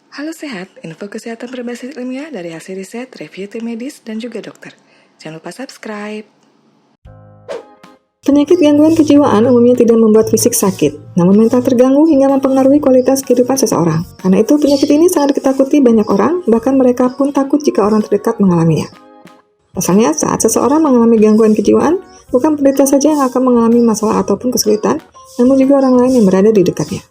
Halo Sehat, info kesehatan berbasis ilmiah dari hasil riset, review tim medis, dan juga dokter. Jangan lupa subscribe. Penyakit gangguan kejiwaan umumnya tidak membuat fisik sakit, namun mental terganggu hingga mempengaruhi kualitas kehidupan seseorang. Karena itu, penyakit ini sangat ditakuti banyak orang, bahkan mereka pun takut jika orang terdekat mengalaminya. Pasalnya, saat seseorang mengalami gangguan kejiwaan, bukan penderita saja yang akan mengalami masalah ataupun kesulitan, namun juga orang lain yang berada di dekatnya.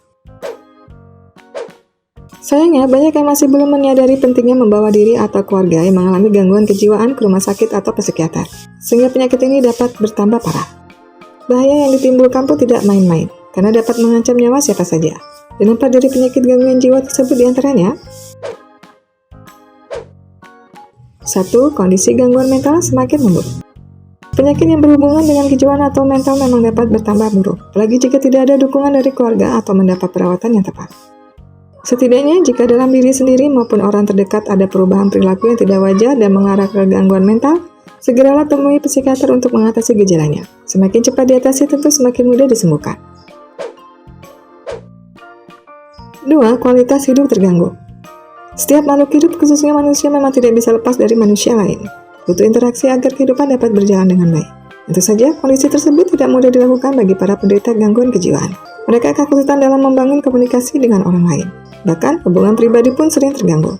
Sayangnya, banyak yang masih belum menyadari pentingnya membawa diri atau keluarga yang mengalami gangguan kejiwaan ke rumah sakit atau psikiater, sehingga penyakit ini dapat bertambah parah. Bahaya yang ditimbulkan pun tidak main-main, karena dapat mengancam nyawa siapa saja. Dan dampak dari penyakit gangguan jiwa tersebut diantaranya 1. Kondisi gangguan mental semakin memburuk. Penyakit yang berhubungan dengan kejiwaan atau mental memang dapat bertambah buruk, apalagi jika tidak ada dukungan dari keluarga atau mendapat perawatan yang tepat. Setidaknya, jika dalam diri sendiri maupun orang terdekat ada perubahan perilaku yang tidak wajar dan mengarah ke gangguan mental, segeralah temui psikiater untuk mengatasi gejalanya. Semakin cepat diatasi, tentu semakin mudah disembuhkan. 2. Kualitas hidup terganggu. Setiap makhluk hidup, khususnya manusia, memang tidak bisa lepas dari manusia lain. Butuh interaksi agar kehidupan dapat berjalan dengan baik. Tentu saja, kondisi tersebut tidak mudah dilakukan bagi para penderita gangguan kejiwaan. Mereka kesulitan dalam membangun komunikasi dengan orang lain. Bahkan, hubungan pribadi pun sering terganggu.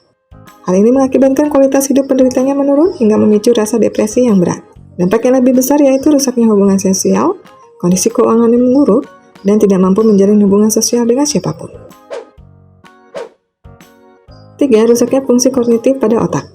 Hal ini mengakibatkan kualitas hidup penderitanya menurun hingga memicu rasa depresi yang berat. Dampak yang lebih besar yaitu rusaknya hubungan sosial, kondisi keuangan yang memburuk, dan tidak mampu menjalin hubungan sosial dengan siapapun. 3. Rusaknya fungsi kognitif pada otak.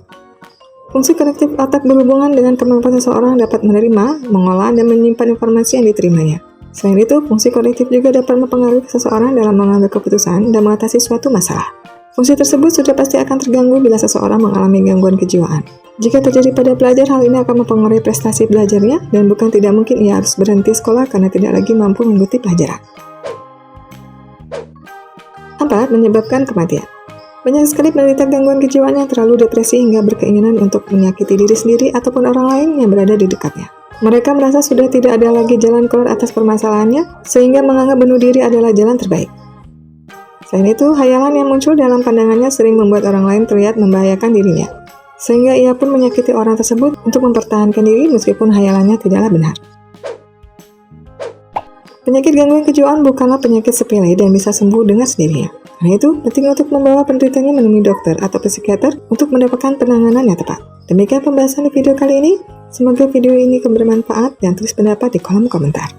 Fungsi kognitif otak berhubungan dengan kemampuan seseorang dapat menerima, mengolah, dan menyimpan informasi yang diterimanya. Selain itu, fungsi kognitif juga dapat mempengaruhi seseorang dalam mengambil keputusan dan mengatasi suatu masalah. Fungsi tersebut sudah pasti akan terganggu bila seseorang mengalami gangguan kejiwaan. Jika terjadi pada pelajar, hal ini akan mempengaruhi prestasi belajarnya dan bukan tidak mungkin ia harus berhenti sekolah karena tidak lagi mampu mengikuti pelajaran. 4. Menyebabkan kematian. Banyak sekali penderita gangguan kejiwaan yang terlalu depresi hingga berkeinginan untuk menyakiti diri sendiri ataupun orang lain yang berada di dekatnya. Mereka merasa sudah tidak ada lagi jalan keluar atas permasalahannya, sehingga menganggap bunuh diri adalah jalan terbaik. Selain itu, hayalan yang muncul dalam pandangannya sering membuat orang lain terlihat membahayakan dirinya, sehingga ia pun menyakiti orang tersebut untuk mempertahankan diri meskipun hayalannya tidaklah benar. Penyakit gangguan kejiwaan bukanlah penyakit sepele dan bisa sembuh dengan sendirinya. Karena itu, penting untuk membawa penderitanya menemui dokter atau psikiater untuk mendapatkan penanganan yang tepat. Demikian pembahasan di video kali ini. Semoga video ini bermanfaat dan tulis pendapat di kolom komentar.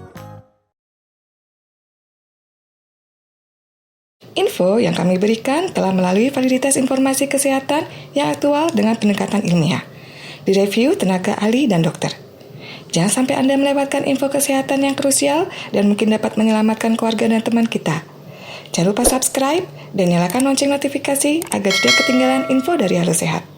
Info yang kami berikan telah melalui validitas informasi kesehatan yang aktual dengan pendekatan ilmiah, direview tenaga ahli dan dokter. Jangan sampai Anda melewatkan info kesehatan yang krusial dan mungkin dapat menyelamatkan keluarga dan teman kita. Jangan lupa subscribe dan nyalakan lonceng notifikasi agar tidak ketinggalan info dari Halo Sehat.